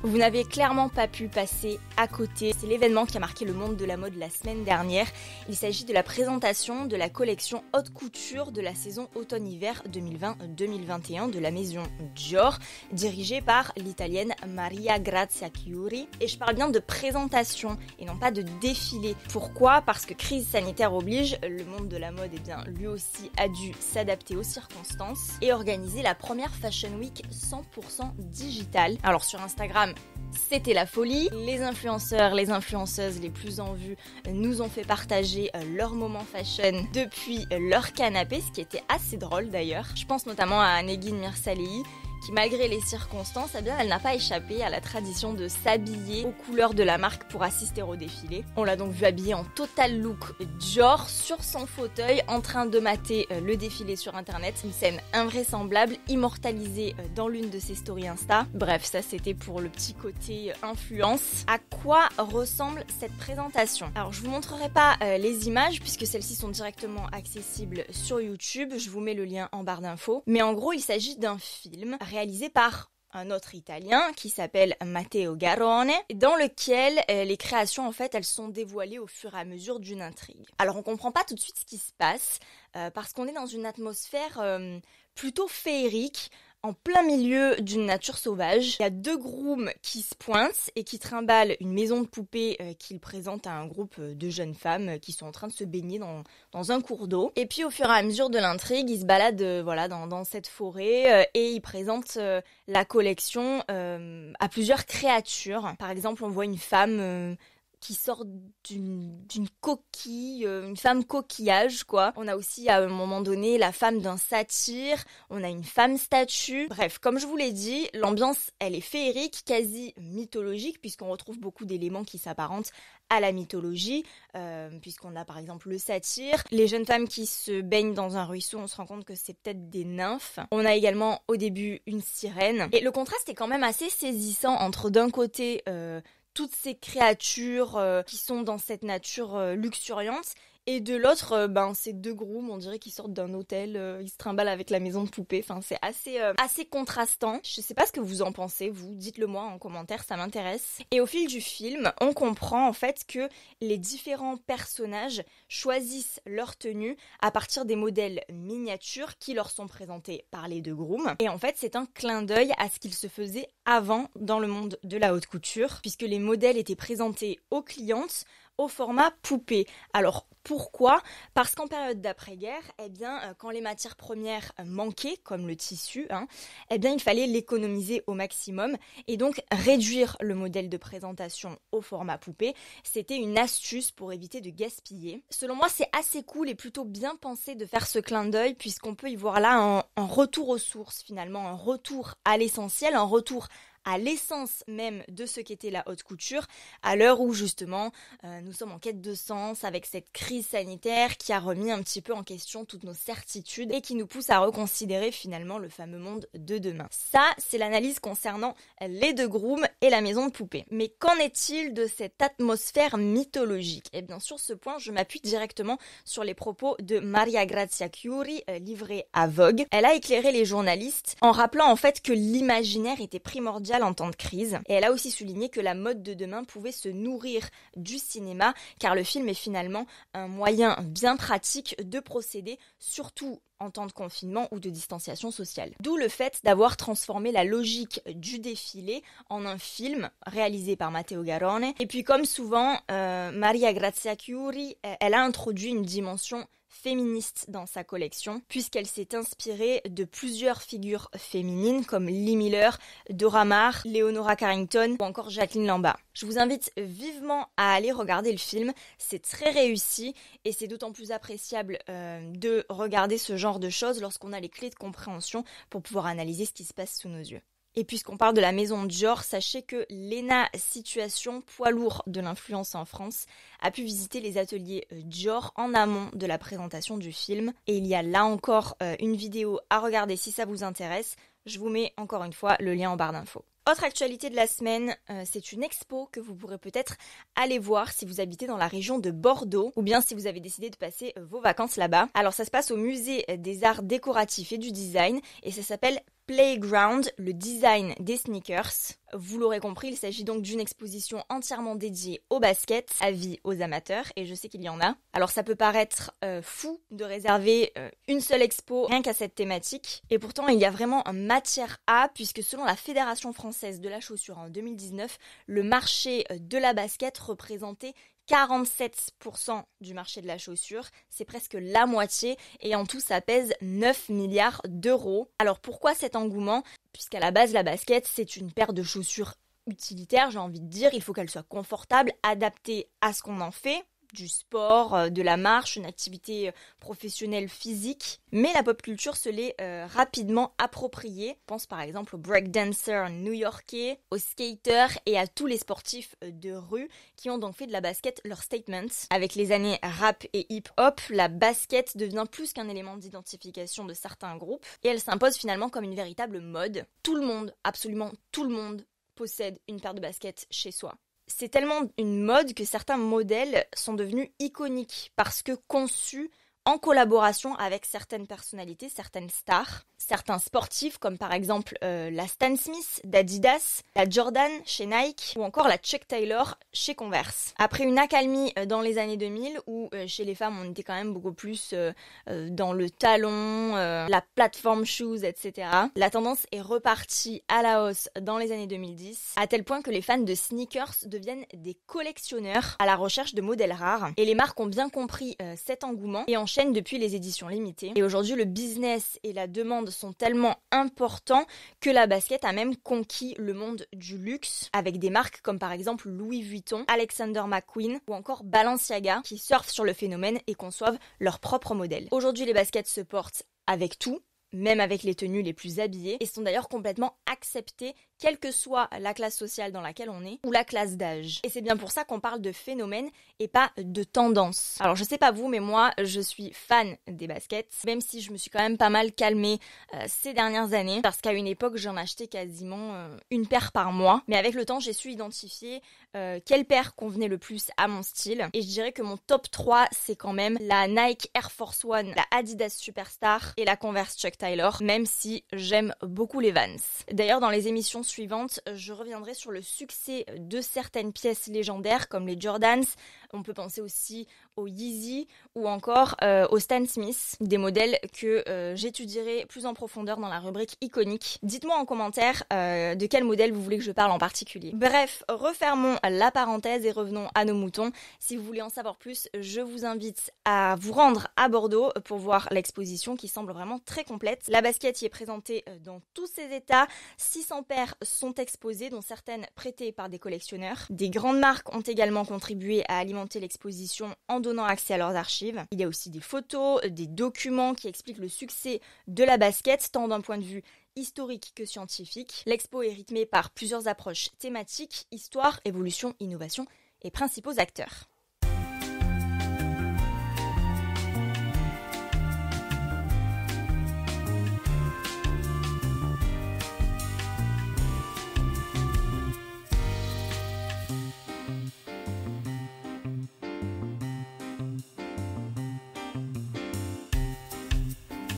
Vous n'avez clairement pas pu passer à côté. C'est l'événement qui a marqué le monde de la mode la semaine dernière. Il s'agit de la présentation de la collection haute couture de la saison automne-hiver 2020-2021 de la maison Dior, dirigée par l'italienne Maria Grazia Chiuri. Et je parle bien de présentation et non pas de défilé. Pourquoi ? Parce que crise sanitaire oblige, le monde de la mode lui aussi a dû s'adapter aux circonstances et organiser la première Fashion Week 100% digitale. Alors sur Instagram, c'était la folie. Les influenceurs, les influenceuses les plus en vue nous ont fait partager leur moment fashion depuis leur canapé, ce qui était assez drôle d'ailleurs. Je pense notamment à Negin Mirsalei, qui malgré les circonstances, elle n'a pas échappé à la tradition de s'habiller aux couleurs de la marque pour assister au défilé. On l'a donc vu habillée en total look Dior sur son fauteuil en train de mater le défilé sur internet. Une scène invraisemblable, immortalisée dans l'une de ses stories Insta. Bref, ça c'était pour le petit côté influence. À quoi ressemble cette présentation ? Alors je vous montrerai pas les images puisque celles-ci sont directement accessibles sur YouTube. Je vous mets le lien en barre d'infos. Mais en gros, il s'agit d'un film réalisé par un autre Italien qui s'appelle Matteo Garrone, dans lequel les créations elles sont dévoilées au fur et à mesure d'une intrigue. Alors on comprend pas tout de suite ce qui se passe parce qu'on est dans une atmosphère plutôt féerique, en plein milieu d'une nature sauvage. Il y a deux grooms qui se pointent et qui trimballent une maison de poupées qu'ils présentent à un groupe de jeunes femmes qui sont en train de se baigner dans un cours d'eau. Et puis au fur et à mesure de l'intrigue, ils se baladent dans cette forêt et ils présentent la collection à plusieurs créatures. Par exemple, on voit une femme qui sort d'une coquille, une femme coquillage quoi. On a aussi à un moment donné la femme d'un satyre, on a une femme statue. Bref, comme je vous l'ai dit, l'ambiance elle est féerique, quasi mythologique puisqu'on retrouve beaucoup d'éléments qui s'apparentent à la mythologie, puisqu'on a par exemple le satyre. Les jeunes femmes qui se baignent dans un ruisseau, on se rend compte que c'est peut-être des nymphes. On a également au début une sirène. Et le contraste est quand même assez saisissant entre d'un côté toutes ces créatures qui sont dans cette nature luxuriante et de l'autre, ces deux grooms, on dirait qu'ils sortent d'un hôtel, ils se trimballent avec la maison de poupée. Enfin, c'est assez contrastant. Je sais pas ce que vous en pensez, vous, dites-le moi en commentaire, ça m'intéresse. Et au fil du film, on comprend en fait que les différents personnages choisissent leur tenue à partir des modèles miniatures qui leur sont présentés par les deux grooms. Et en fait, c'est un clin d'œil à ce qu'il se faisait avant dans le monde de la haute couture, puisque les modèles étaient présentés aux clientes au format poupée. Alors pourquoi ? Parce qu'en période d'après-guerre, quand les matières premières manquaient, comme le tissu, il fallait l'économiser au maximum et donc réduire le modèle de présentation au format poupée. C'était une astuce pour éviter de gaspiller. Selon moi, c'est assez cool et plutôt bien pensé de faire ce clin d'œil puisqu'on peut y voir là un retour aux sources finalement, un retour à l'essentiel, un retour à l'essence même de ce qu'était la haute couture, à l'heure où justement nous sommes en quête de sens avec cette crise sanitaire qui a remis un petit peu en question toutes nos certitudes et qui nous pousse à reconsidérer finalement le fameux monde de demain. Ça, c'est l'analyse concernant les deux grooms et la maison de poupée. Mais qu'en est-il de cette atmosphère mythologique ? Eh bien sur ce point, je m'appuie directement sur les propos de Maria Grazia Chiuri livrés à Vogue. Elle a éclairé les journalistes en rappelant en fait que l'imaginaire était primordial en temps de crise. Et elle a aussi souligné que la mode de demain pouvait se nourrir du cinéma, car le film est finalement un moyen bien pratique de procéder, surtout en temps de confinement ou de distanciation sociale. D'où le fait d'avoir transformé la logique du défilé en un film réalisé par Matteo Garrone. Et puis comme souvent, Maria Grazia Chiuri, elle a introduit une dimension féministe dans sa collection, puisqu'elle s'est inspirée de plusieurs figures féminines comme Lee Miller, Dora Maar, Leonora Carrington ou encore Jacqueline Lamba. Je vous invite vivement à aller regarder le film, c'est très réussi et c'est d'autant plus appréciable de regarder ce genre de choses lorsqu'on a les clés de compréhension pour pouvoir analyser ce qui se passe sous nos yeux. Et puisqu'on parle de la maison Dior, sachez que Lena Situation, poids lourd de l'influence en France, a pu visiter les ateliers Dior en amont de la présentation du film. Et il y a là encore une vidéo à regarder si ça vous intéresse. Je vous mets encore une fois le lien en barre d'infos. Autre actualité de la semaine, c'est une expo que vous pourrez peut-être aller voir si vous habitez dans la région de Bordeaux ou bien si vous avez décidé de passer vos vacances là-bas. Alors ça se passe au musée des arts décoratifs et du design et ça s'appelle Playground, le design des sneakers. Vous l'aurez compris, il s'agit donc d'une exposition entièrement dédiée au basket, avis aux amateurs, et je sais qu'il y en a. Alors ça peut paraître fou de réserver une seule expo rien qu'à cette thématique, et pourtant il y a vraiment une matière à, puisque selon la Fédération française de la chaussure en 2019, le marché de la basket représentait 47% du marché de la chaussure, c'est presque la moitié et en tout ça pèse 9 milliards d'euros. Alors pourquoi cet engouement ? Puisqu'à la base la basket c'est une paire de chaussures utilitaires, j'ai envie de dire, il faut qu'elle soit confortable, adaptée à ce qu'on en fait, du sport, de la marche, une activité professionnelle physique. Mais la pop culture se l'est rapidement appropriée. Je pense par exemple aux breakdancers new-yorkais, aux skaters et à tous les sportifs de rue qui ont donc fait de la basket leur statement. Avec les années rap et hip-hop, la basket devient plus qu'un élément d'identification de certains groupes et elle s'impose finalement comme une véritable mode. Tout le monde, absolument tout le monde, possède une paire de baskets chez soi. C'est tellement une mode que certains modèles sont devenus iconiques parce que conçus en collaboration avec certaines personnalités, certaines stars, certains sportifs comme par exemple la Stan Smith d'Adidas, la Jordan chez Nike ou encore la Chuck Taylor chez Converse. Après une accalmie dans les années 2000 où chez les femmes on était quand même beaucoup plus dans le talon, la platform shoes, etc. La tendance est repartie à la hausse dans les années 2010 à tel point que les fans de sneakers deviennent des collectionneurs à la recherche de modèles rares et les marques ont bien compris cet engouement et enchaînent depuis les éditions limitées. Et aujourd'hui, le business et la demande sont tellement importants que la basket a même conquis le monde du luxe avec des marques comme par exemple Louis Vuitton, Alexander McQueen ou encore Balenciaga qui surfent sur le phénomène et conçoivent leurs propres modèles. Aujourd'hui, les baskets se portent avec tout, même avec les tenues les plus habillées, et sont d'ailleurs complètement acceptées, quelle que soit la classe sociale dans laquelle on est, ou la classe d'âge. Et c'est bien pour ça qu'on parle de phénomène et pas de tendance. Alors je sais pas vous, mais moi, je suis fan des baskets, même si je me suis quand même pas mal calmée ces dernières années, parce qu'à une époque, j'en achetais quasiment une paire par mois. Mais avec le temps, j'ai su identifier quelle paire convenait le plus à mon style. Et je dirais que mon top 3, c'est quand même la Nike Air Force One, la Adidas Superstar et la Converse Chuck Taylor, même si j'aime beaucoup les Vans. D'ailleurs, dans les émissions suivantes, je reviendrai sur le succès de certaines pièces légendaires comme les Jordans. On peut penser aussi aux Yeezy ou encore aux Stan Smith, des modèles que j'étudierai plus en profondeur dans la rubrique iconique. Dites-moi en commentaire de quel modèle vous voulez que je parle en particulier. Bref, refermons la parenthèse et revenons à nos moutons. Si vous voulez en savoir plus, je vous invite à vous rendre à Bordeaux pour voir l'exposition qui semble vraiment très complète. La basket y est présentée dans tous ses états. 600 paires sont exposées, dont certaines prêtées par des collectionneurs. Des grandes marques ont également contribué à alimenter l'exposition en donnant accès à leurs archives. Il y a aussi des photos, des documents qui expliquent le succès de la basket, tant d'un point de vue historique que scientifique. L'expo est rythmée par plusieurs approches thématiques, histoire, évolution, innovation et principaux acteurs.